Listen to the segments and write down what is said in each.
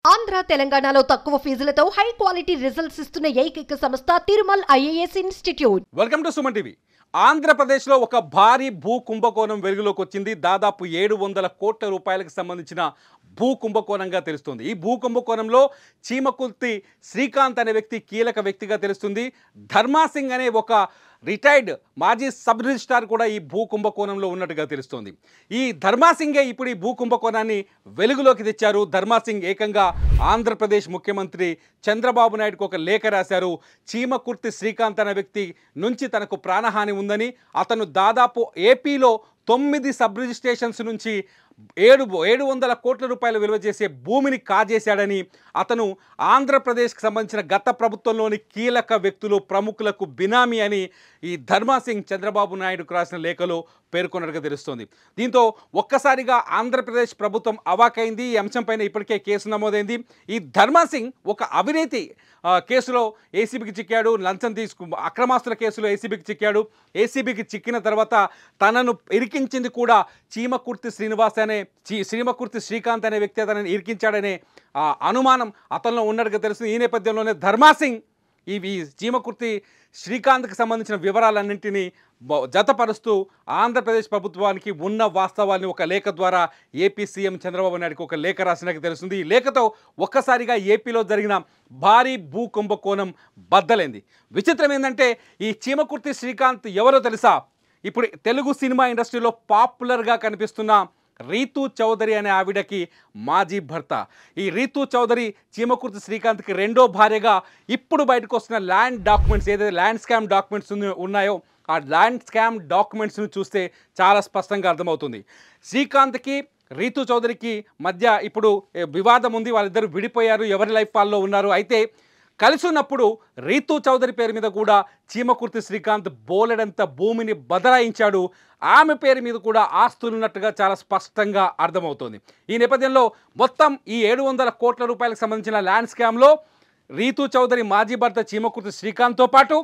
ఆంధ్ర తెలంగాణలో తక్కువ ఫీజులతో high quality results ఇస్తున్న ఏకైక సంస్థ Tirumal IAS institute. Welcome to Suman TV. ఆంధ్రప్రదేశ్లో ఒక భారీ భూ కుంభకోణం వెలుగులోకి వచ్చింది. దాదాపు 700 కోట్ల రూపాయలకు సంబంధించిన భూ కుంభకోణంగా తెలుస్తుంది. ఈ భూ కుంభకోణంలో చీమకుర్తి శ్రీకాంత్ అనే వ్యక్తి కీలక వ్యక్తిగా తెలుస్తుంది. ధర్మా సింగ్ అనే ఒక రిటైర్డ్ మాజీ సబ్ రిజిస్ట్రార్ కూడా ఈ భూ కుంభకోణంలో ఉన్నట్టుగా తెలుస్తోంది. ఈ ధర్మా సింగే ఇప్పుడు ఈ భూ కుంభకోణాన్ని వెలుగులోకి తెచ్చారు. ధర్మా సింగ్ ఏకంగా ఆంధ్రప్రదేశ్ ముఖ్యమంత్రి చంద్రబాబు నాయుడుకు ఒక లేఖ రాశారు. చీమకుర్తి శ్రీకాంత్ అనే వ్యక్తి నుంచి తనకు ప్రాణహాని ఉందని, అతను దాదాపు ఏపీలో 9 సబ్ రిజిస్ట్రేషన్స్ నుంచి 700 కోట్ల రూపాయలు విలువ చేసే భూమిని కాజేశాడని, అతను ఆంధ్రప్రదేశ్కి సంబంధించిన గత ప్రభుత్వంలోని కీలక వ్యక్తులు ప్రముఖులకు బినామీ అని ఈ ధర్మా సింగ్ చంద్రబాబు నాయుడుకు రాసిన లేఖలో పేర్కొన్నట్టుగా తెలుస్తోంది. దీంతో ఒక్కసారిగా ఆంధ్రప్రదేశ్ ప్రభుత్వం అవాకైంది. ఈ అంశంపైన ఇప్పటికే కేసు నమోదైంది. ఈ ధర్మా సింగ్ ఒక అవినీతి కేసులో ఏసీబీకి చిక్కాడు. లంచం అక్రమాస్తుల కేసులో ఏసీబీకి చిక్కాడు. ఏసీబీకి చిక్కిన తర్వాత తనను ఇరికించింది కూడా చీమకుర్తి శ్రీమకుర్తి శ్రీకాంత్ అనే వ్యక్తి తనని ఇరికించాడనే అనుమానం అతనిలో ఉన్నట్టుగా తెలుస్తుంది. ఈ నేపథ్యంలోనే ధర్మా సింగ్ ఈ చీమకుర్తి శ్రీకాంత్కి సంబంధించిన వివరాలన్నింటినీ జతపరుస్తూ ఆంధ్రప్రదేశ్ ప్రభుత్వానికి ఉన్న వాస్తవాన్ని ఒక లేఖ ద్వారా ఏపీ సీఎం చంద్రబాబు నాయుడుకి ఒక లేఖ రాసినట్టు తెలుస్తుంది. ఈ లేఖతో ఒక్కసారిగా ఏపీలో జరిగిన భారీ భూ కుంభకోణం బద్దలైంది. విచిత్రం ఏంటంటే ఈ చీమకుర్తి శ్రీకాంత్ ఎవరో తెలుసా? ఇప్పుడు తెలుగు సినిమా ఇండస్ట్రీలో పాపులర్గా కనిపిస్తున్న రీతూ చౌదరి అనే ఆవిడకి మాజీ భర్త. ఈ రీతూ చౌదరి చీమకుర్తి శ్రీకాంత్కి రెండో భార్యగా ఇప్పుడు బయటకు వస్తున్న ల్యాండ్ డాక్యుమెంట్స్, ఏదైతే ల్యాండ్ స్కామ్ డాక్యుమెంట్స్ ఉన్నాయో ఆ ల్యాండ్ స్కామ్ డాక్యుమెంట్స్ను చూస్తే చాలా స్పష్టంగా అర్థమవుతుంది. శ్రీకాంత్కి రీతూ చౌదరికి మధ్య ఇప్పుడు వివాదం ఉంది. వాళ్ళిద్దరూ విడిపోయారు, ఎవరి లైఫ్ వాళ్ళలో ఉన్నారు. అయితే కలిసి ఉన్నప్పుడు రీతూ చౌదరి పేరు మీద కూడా చీమకుర్తి శ్రీకాంత్ బోలెడంత భూమిని బదలాయించాడు. ఆమె పేరు మీద కూడా ఆస్తులు ఉన్నట్టుగా చాలా స్పష్టంగా అర్థమవుతోంది. ఈ నేపథ్యంలో మొత్తం ఈ 700 కోట్ల రూపాయలకు సంబంధించిన ల్యాండ్ స్కామ్లో రీతూ చౌదరి మాజీ భర్త చీమకుర్తి శ్రీకాంత్తో పాటు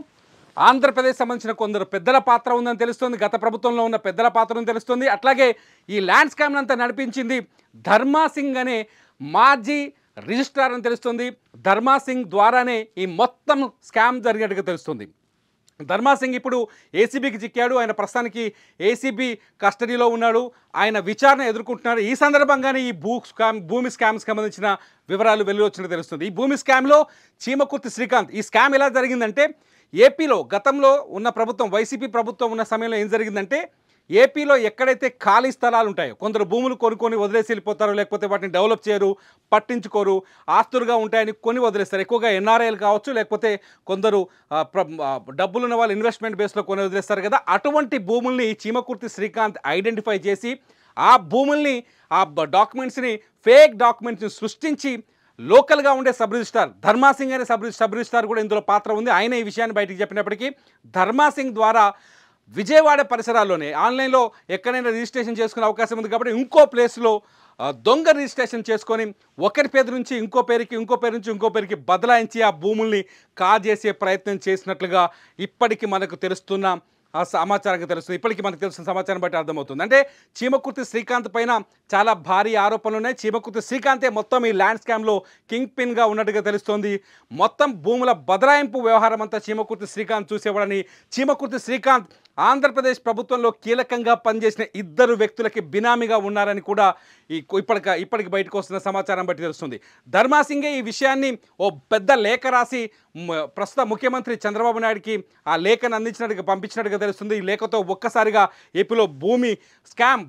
ఆంధ్రప్రదేశ్ సంబంధించిన కొందరు పెద్దల పాత్ర ఉందని తెలుస్తుంది. గత ప్రభుత్వంలో ఉన్న పెద్దల పాత్ర ఉందని తెలుస్తుంది. అట్లాగే ఈ ల్యాండ్ స్కామ్ అంతా నడిపించింది ధర్మా సింగ్ అనే మాజీ రిజిస్ట్రార్ అని తెలుస్తుంది. ధర్మా సింగ్ ద్వారానే ఈ మొత్తం స్కామ్ జరిగినట్టుగా తెలుస్తుంది. ధర్మా సింగ్ ఇప్పుడు ఏసీబీకి చిక్కాడు. ఆయన ప్రస్తుతానికి ఏసీబీ కస్టడీలో ఉన్నాడు. ఆయన విచారణ ఎదుర్కొంటున్నాడు. ఈ సందర్భంగానే ఈ భూమి స్కామ్కి సంబంధించిన వివరాలు వెలువచ్చినట్టు తెలుస్తుంది. ఈ భూమి స్కామ్లో చీమకుర్తి శ్రీకాంత్, ఈ స్కామ్ ఎలా జరిగిందంటే ఏపీలో గతంలో ఉన్న ప్రభుత్వం, వైసీపీ ప్రభుత్వం ఉన్న సమయంలో ఏం జరిగిందంటే ఏపీలో ఎక్కడైతే ఖాళీ స్థలాలు ఉంటాయో, కొందరు భూములు కొనుక్కొని వదిలేసి వెళ్ళిపోతారు, లేకపోతే వాటిని డెవలప్ చేయరు, పట్టించుకోరు, ఆస్తులుగా ఉంటాయని కొని వదిలేస్తారు. ఎక్కువగా ఎన్ఆర్ఐలు కావచ్చు, లేకపోతే కొందరు డబ్బులున్న వాళ్ళు ఇన్వెస్ట్మెంట్ బేస్లో కొని వదిలేస్తారు కదా. అటువంటి భూముల్ని చీమకుర్తి శ్రీకాంత్ ఐడెంటిఫై చేసి ఆ భూముల్ని, ఆ డాక్యుమెంట్స్ని, ఫేక్ డాక్యుమెంట్స్ని సృష్టించి లోకల్గా ఉండే సబ్ రిజిస్ట్రార్ ధర్మా సింగ్ అనే సబ్ రిజిస్ట్రార్ కూడా ఇందులో పాత్ర ఉంది. ఆయన ఈ విషయాన్ని బయటికి చెప్పినప్పటికీ ధర్మా సింగ్ ద్వారా విజయవాడ పరిసరాల్లోనే ఆన్లైన్లో ఎక్కడైనా రిజిస్ట్రేషన్ చేసుకునే అవకాశం ఉంది కాబట్టి ఇంకో ప్లేస్లో దొంగ రిజిస్ట్రేషన్ చేసుకొని ఒకరి పేరు నుంచి ఇంకో పేరుకి బదలాయించి ఆ భూముల్ని కాజేసే ప్రయత్నం చేసినట్లుగా ఇప్పటికీ మనకు తెలుస్తున్న సమాచారంగా తెలుస్తుంది. ఇప్పటికీ మనకు తెలిసిన సమాచారం బట్టి అర్థమవుతుంది. అంటే చీమకుర్తి శ్రీకాంత్ పైన చాలా భారీ ఆరోపణలు ఉన్నాయి. చీమకుర్తి శ్రీకాంతే మొత్తం ఈ ల్యాండ్ స్కామ్లో కింగ్ పిన్గా ఉన్నట్టుగా తెలుస్తోంది. మొత్తం భూముల బదలాయింపు వ్యవహారం అంతా చీమకుర్తి శ్రీకాంత్ చూసేవాడని, చీమకుర్తి శ్రీకాంత్ ఆంధ్రప్రదేశ్ ప్రభుత్వంలో కీలకంగా పనిచేసిన 2 వ్యక్తులకి బినామీగా ఉన్నారని కూడా ఇప్పటికి బయటకు వస్తున్న సమాచారం బట్టి తెలుస్తుంది. ధర్మా సింగే ఈ విషయాన్ని ఓ పెద్ద లేఖ రాసి ప్రస్తుత ముఖ్యమంత్రి చంద్రబాబు నాయుడుకి ఆ లేఖను పంపించినట్టుగా తెలుస్తుంది. ఈ లేఖతో ఒక్కసారిగా ఏపీలో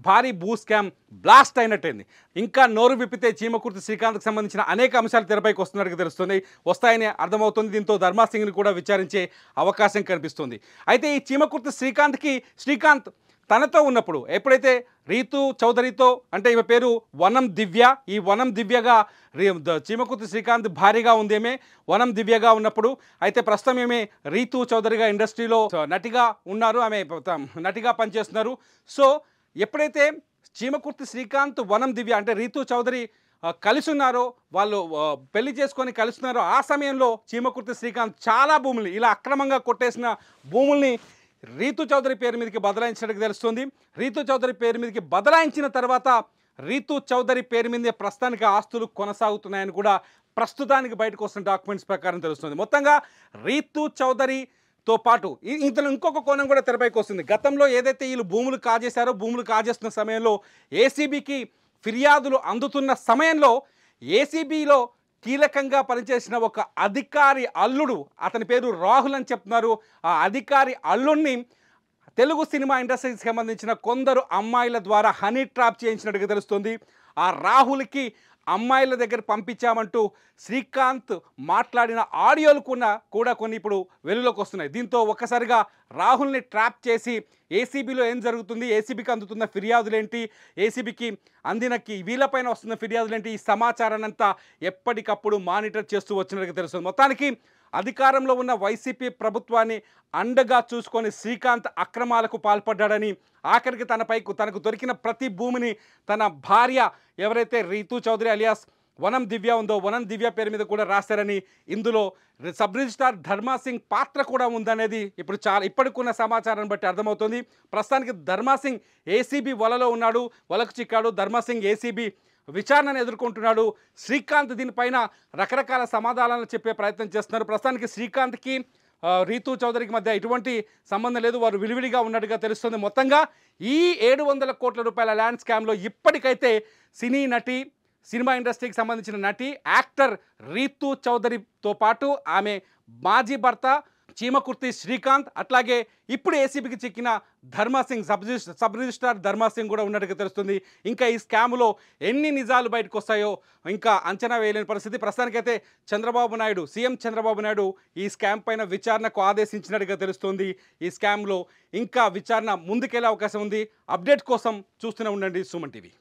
భారీ భూ స్కామ్ బ్లాస్ట్ అయినట్టయింది. ఇంకా నోరు విప్పితే చీమకుర్తి శ్రీకాంత్కి సంబంధించిన అనేక అంశాలు తెరపైకి వస్తాయని అర్థమవుతుంది. దీంతో ధర్మా సింగ్ని కూడా విచారించే అవకాశం కనిపిస్తుంది. అయితే ఈ చీమకుర్తి శ్రీకాంత్ తనతో ఉన్నప్పుడు ఎప్పుడైతే రీతూ చౌదరితో, అంటే ఈమె పేరు వనం దివ్య, ఈ వనం దివ్యగా చీమకుర్తి శ్రీకాంత్ భారీగా ఉంది. ఏమే వనం దివ్యగా ఉన్నప్పుడు అయితే ప్రస్తుతం ఏమే రీతూ చౌదరిగా ఇండస్ట్రీలో నటిగా ఉన్నారు, ఆమె నటిగా పనిచేస్తున్నారు. సో ఎప్పుడైతే చీమకుర్తి శ్రీకాంత్ వనం దివ్య అంటే రీతూ చౌదరి కలిసి ఉన్నారో, వాళ్ళు పెళ్లి చేసుకొని కలుస్తున్నారో, ఆ సమయంలో చీమకుర్తి శ్రీకాంత్ చాలా భూముల్ని, ఇలా అక్రమంగా కొట్టేసిన భూముల్ని రీతూ చౌదరి పేరు మీదకి బదలాయించినట్టుగా తెలుస్తుంది. రీతూ చౌదరి పేరు మీదకి బదలాయించిన తర్వాత రీతూ చౌదరి పేరు మీదే ప్రస్తుతానికి ఆస్తులు కొనసాగుతున్నాయని కూడా ప్రస్తుతానికి బయటకు వస్తున్న డాక్యుమెంట్స్ ప్రకారం తెలుస్తుంది. మొత్తంగా రీతూ చౌదరితో పాటు ఇంతలో ఇంకొక కోణం కూడా తెరపైకి వస్తుంది. గతంలో ఏదైతే వీళ్ళు భూములు కాజేశారో, భూములు కాజేస్తున్న సమయంలో ఏసీబీకి ఫిర్యాదులు అందుతున్న సమయంలో ఏసీబీలో కీలకంగా పనిచేసిన ఒక అధికారి అల్లుడు, అతని పేరు రాహుల్ అని చెప్తున్నారు. ఆ అధికారి అల్లుడిని తెలుగు సినిమా ఇండస్ట్రీకి సంబంధించిన కొందరు అమ్మాయిల ద్వారా హనీ ట్రాప్ చేయించినట్టుగా తెలుస్తుంది. ఆ రాహుల్కి అమ్మాయిల దగ్గర పంపించామంటూ శ్రీకాంత్ మాట్లాడిన ఆడియోలు కూడా కొన్ని ఇప్పుడు వెలుగులోకి వస్తున్నాయి. దీంతో ఒక్కసారిగా రాహుల్ని ట్రాప్ చేసి ఏసీబీలో ఏం జరుగుతుంది, ఏసీబీకి అందుతున్న ఫిర్యాదులేంటి, ఏసీబీకి అందినకి వీళ్ళపైన వస్తున్న ఫిర్యాదులేంటి, ఈ సమాచారాన్ని అంతా ఎప్పటికప్పుడు మానిటర్ చేస్తూ వచ్చినట్టుగా తెలుస్తుంది. మొత్తానికి అధికారంలో ఉన్న వైసీపీ ప్రభుత్వాన్ని అండగా చూసుకొని శ్రీకాంత్ అక్రమాలకు పాల్పడ్డాడని, ఆఖరికి తనకు దొరికిన ప్రతి భూమిని తన భార్య ఎవరైతే రీతూ చౌదరి అలియాస్ వనం దివ్య ఉందో వనం దివ్య పేరు మీద కూడా రాశారని, ఇందులో సబ్ రిజిస్ట్రార్ ధర్మాసింగ్ పాత్ర కూడా ఉందనేది ఇప్పుడు ఇప్పటికున్న సమాచారాన్ని బట్టి అర్థమవుతుంది. ప్రస్తుతానికి ధర్మాసింగ్ ఏసీబీ వలలో ఉన్నాడు, వలకు చిక్కాడు. ధర్మాసింగ్ ఏసీబీ విచారణను ఎదుర్కొంటున్నాడు. శ్రీకాంత్ దీనిపైన రకరకాల సమాధానాలు చెప్పే ప్రయత్నం చేస్తున్నారు. ప్రస్తుతానికి శ్రీకాంత్కి రీతూ చౌదరికి మధ్య ఎటువంటి సంబంధం లేదు, వారు విడివిడిగా ఉన్నట్టుగా తెలుస్తుంది. మొత్తంగా ఈ 700 కోట్ల రూపాయల ల్యాండ్ స్కామ్లో ఇప్పటికైతే సినీ నటి, సినిమా ఇండస్ట్రీకి సంబంధించిన నటి, యాక్టర్ రీతూ చౌదరితో పాటు ఆమె మాజీ భర్త చీమకుర్తి శ్రీకాంత్, అట్లాగే ఇప్పుడు ఏసీబీకి చిక్కిన ధర్మాసింగ్ సబ్ రిజిస్ట్రార్ ధర్మాసింగ్ కూడా ఉన్నట్టుగా తెలుస్తుంది. ఇంకా ఈ స్కామ్లో ఎన్ని నిజాలు బయటకు వస్తాయో ఇంకా అంచనా వేయలేని పరిస్థితి. ప్రస్తుతానికైతే చంద్రబాబు నాయుడు, సీఎం చంద్రబాబు నాయుడు ఈ స్కామ్ పైన విచారణకు ఆదేశించినట్టుగా తెలుస్తుంది. ఈ స్కామ్లో ఇంకా విచారణ ముందుకెళ్లే అవకాశం ఉంది. అప్డేట్ కోసం చూస్తూనే ఉండండి సుమన్ టీవీ.